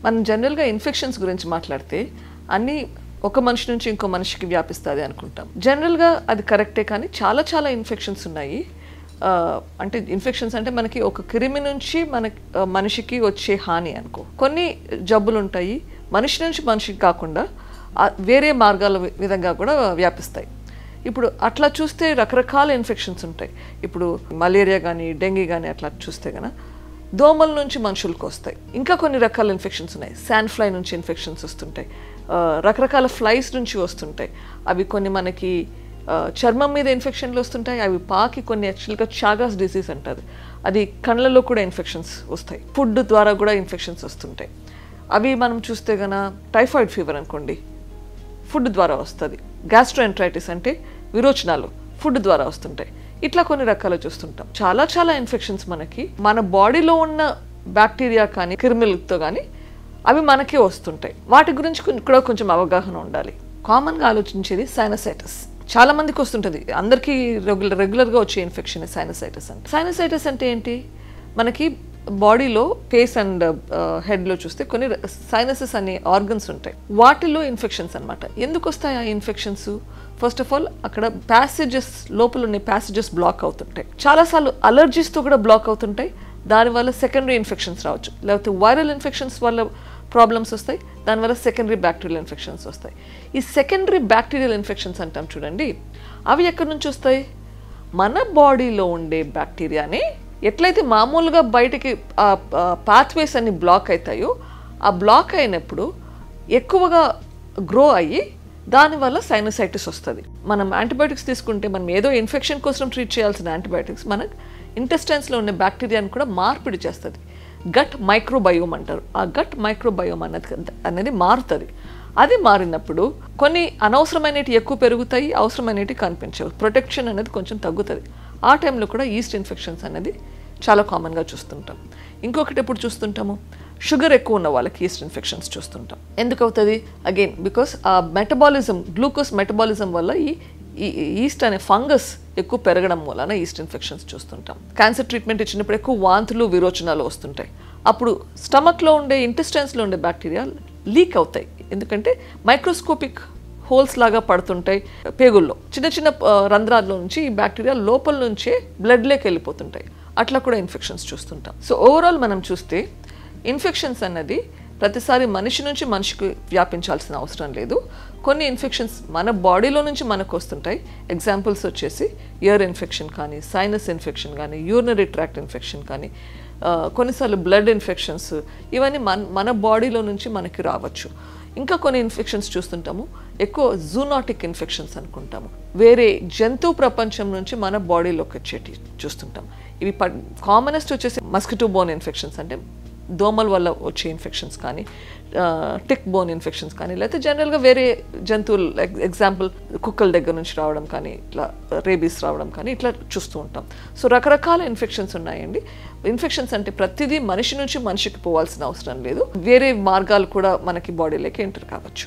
మనం జనరల్గా ఇన్ఫెక్షన్స్ గురించి మాట్లాడితే అన్నీ ఒక మనిషి నుంచి ఇంకో మనిషికి వ్యాపిస్తుంది అనుకుంటాం. జనరల్గా అది కరెక్టే, కానీ చాలా ఇన్ఫెక్షన్స్ ఉన్నాయి. అంటే ఇన్ఫెక్షన్స్ అంటే మనకి ఒక క్రిమి నుంచి మనిషికి వచ్చే హాని అనుకో. కొన్ని జబ్బులు ఉంటాయి మనిషి నుంచి మనిషికి కాకుండా వేరే మార్గాల విధంగా కూడా వ్యాపిస్తాయి. ఇప్పుడు అట్లా చూస్తే రకరకాల ఇన్ఫెక్షన్స్ ఉంటాయి. ఇప్పుడు మలేరియా కానీ డెంగీ కానీ అట్లా చూస్తే కనుక దోమల నుంచి మనుషులకు వస్తాయి. ఇంకా కొన్ని రకాల ఇన్ఫెక్షన్స్ ఉన్నాయి. శాండ్ ఫ్లై నుంచి ఇన్ఫెక్షన్స్ వస్తుంటాయి, రకరకాల ఫ్లైస్ నుంచి వస్తుంటాయి. అవి కొన్ని మనకి చర్మం మీద ఇన్ఫెక్షన్లు వస్తుంటాయి, అవి పాకి కొన్ని యాక్చువల్గా చాగాస్ డిసీజ్ అంటారు, అది కళ్ళలో కూడా ఇన్ఫెక్షన్స్ వస్తాయి. ఫుడ్ ద్వారా కూడా ఇన్ఫెక్షన్స్ వస్తుంటాయి. అవి మనం చూస్తే కనుక టైఫాయిడ్ ఫీవర్ అనుకోండి, ఫుడ్ ద్వారా వస్తుంది. గ్యాస్ట్రోఎంట్రైటిస్ అంటే విరోచనాలు ఫుడ్ ద్వారా వస్తుంటాయి. ఇట్లా కొన్ని రకాలు చూస్తుంటాం. చాలా ఇన్ఫెక్షన్స్ మనకి మన బాడీలో ఉన్న బ్యాక్టీరియా కానీ క్రిమిలతో కానీ అవి మనకే వస్తుంటాయి. వాటి గురించి కూడా కొంచెం అవగాహన ఉండాలి. కామన్గా ఆలోచించేది సైనసైటిస్. చాలా మందికి వస్తుంటుంది, అందరికీ రెగ్యులర్గా వచ్చే ఇన్ఫెక్షన్ సైనసైటిస్ అంటే. సైనసైటిస్ అంటే ఏంటి? మనకి బాడీలో ఫేస్ అండ్ హెడ్లో చూస్తే కొన్ని సైనసెస్ అనే ఆర్గన్స్ ఉంటాయి, వాటిలో ఇన్ఫెక్షన్స్ అనమాట. ఎందుకు వస్తాయి ఆ ఇన్ఫెక్షన్స్? ఫస్ట్ ఆఫ్ ఆల్ అక్కడ ప్యాసేజెస్, లోపల ఉన్న ప్యాసేజెస్ బ్లాక్ అవుతుంటాయి. చాలాసార్లు అలర్జీస్తో కూడా బ్లాక్ అవుతుంటాయి. దానివల్ల సెకండరీ ఇన్ఫెక్షన్స్ రావచ్చు, లేకపోతే వైరల్ ఇన్ఫెక్షన్స్ వల్ల ప్రాబ్లమ్స్ వస్తాయి, దానివల్ల సెకండరీ బ్యాక్టీరియల్ ఇన్ఫెక్షన్స్ వస్తాయి. ఈ సెకండరీ బ్యాక్టీరియల్ ఇన్ఫెక్షన్స్ అంటాం చూడండి, అవి ఎక్కడి నుంచి వస్తాయి? మన బాడీలో ఉండే బ్యాక్టీరియాని ఎట్లయితే మామూలుగా బయటికి పాత్వేస్ అన్ని బ్లాక్ అవుతాయో, ఆ బ్లాక్ అయినప్పుడు ఎక్కువగా గ్రో అయ్యి దానివల్ల సైనసైటిస్ వస్తుంది. మనం యాంటీబయాటిక్స్ తీసుకుంటే మనం ఏదో ఇన్ఫెక్షన్ కోసం ట్రీట్ చేయాల్సిన యాంటీబయాటిక్స్ మన ఇంటెస్టైన్స్లో ఉన్న బ్యాక్టీరియాని కూడా మార్పిడి చేస్తుంది. గట్ మైక్రోబయోమ్ అంటారు. ఆ గట్ మైక్రోబయోమ్ అనేది మారుతుంది. అది మారినప్పుడు కొన్ని అనవసరమైనవి ఎక్కువ పెరుగుతాయి, అవసరమైనవి కనిపించవు. ప్రొటెక్షన్ అనేది కొంచెం తగ్గుతుంది. ఆ టైంలో కూడా ఈస్ట్ ఇన్ఫెక్షన్స్ అనేది చాలా కామన్గా చూస్తుంటాం. ఇంకొకటి ఎప్పుడు చూస్తుంటాము? షుగర్ ఎక్కువ ఉన్న వాళ్ళకి ఈస్ట్ ఇన్ఫెక్షన్స్ చూస్తుంటాం. ఎందుకు అవుతుంది? అగైన్ బికాస్ ఆ మెటబాలిజం, గ్లూకోజ్ మెటబాలిజం వల్ల ఈ ఈస్ట్ అనే ఫంగస్ ఎక్కువ పెరగడం వలన ఈస్ట్ ఇన్ఫెక్షన్స్ చూస్తుంటాం. క్యాన్సర్ ట్రీట్మెంట్ ఇచ్చినప్పుడు ఎక్కువ వాంతులు విరోచనాలు వస్తుంటాయి. అప్పుడు స్టమక్లో ఉండే ఇంటెస్టైన్స్లో ఉండే బ్యాక్టీరియా లీక్ అవుతాయి. ఎందుకంటే మైక్రోస్కోపిక్ హోల్స్ లాగా పడుతుంటాయి పేగుల్లో, చిన్న రంధ్రాల్లో నుంచి ఈ బ్యాక్టీరియా లోపల నుంచే బ్లడ్లోకి వెళ్ళిపోతుంటాయి. అట్లా కూడా ఇన్ఫెక్షన్స్ చూస్తుంటాం. సో ఓవరాల్ మనం చూస్తే ఇన్ఫెక్షన్స్ అన్నది ప్రతిసారి మనిషి నుంచి మనిషికి వ్యాపించాల్సిన అవసరం లేదు. కొన్ని ఇన్ఫెక్షన్స్ మన బాడీలో నుంచి మనకు వస్తుంటాయి. ఎగ్జాంపుల్స్ వచ్చేసి ఇయర్ ఇన్ఫెక్షన్ కానీ, సైనస్ ఇన్ఫెక్షన్ కానీ, యూరినరీ ట్రాక్ట్ ఇన్ఫెక్షన్ కానీ, కొన్నిసార్లు బ్లడ్ ఇన్ఫెక్షన్స్, ఇవన్నీ మన బాడీలో నుంచి మనకి రావచ్చు. ఇంకా కొన్ని ఇన్ఫెక్షన్స్ చూస్తుంటాము, ఎక్కువ జూనాటిక్ ఇన్ఫెక్షన్స్ అనుకుంటాము, వేరే జంతువు ప్రపంచం నుంచి మన బాడీలోకి వచ్చేటి చూస్తుంటాం. ఇవి కామనెస్ట్ వచ్చేసి మస్కిటో బోన్ ఇన్ఫెక్షన్స్, అంటే దోమల వల్ల వచ్చే ఇన్ఫెక్షన్స్ కానీ, టిక్ బోన్ ఇన్ఫెక్షన్స్ కానీ, లేకపోతే జనరల్గా వేరే జంతువులు ఎగ్జాంపుల్ కుక్కల దగ్గర నుంచి రావడం కానీ, ఇట్లా రేబీస్ రావడం కానీ ఇట్లా చూస్తూ ఉంటాం. సో రకరకాల ఇన్ఫెక్షన్స్ ఉన్నాయండి. ఇన్ఫెక్షన్స్ అంటే ప్రతిదీ మనిషి నుంచి మనిషికి పోవాల్సిన అవసరం లేదు, వేరే మార్గాలు కూడా మనకి బాడీలోకి ఎంటర్ కావచ్చు.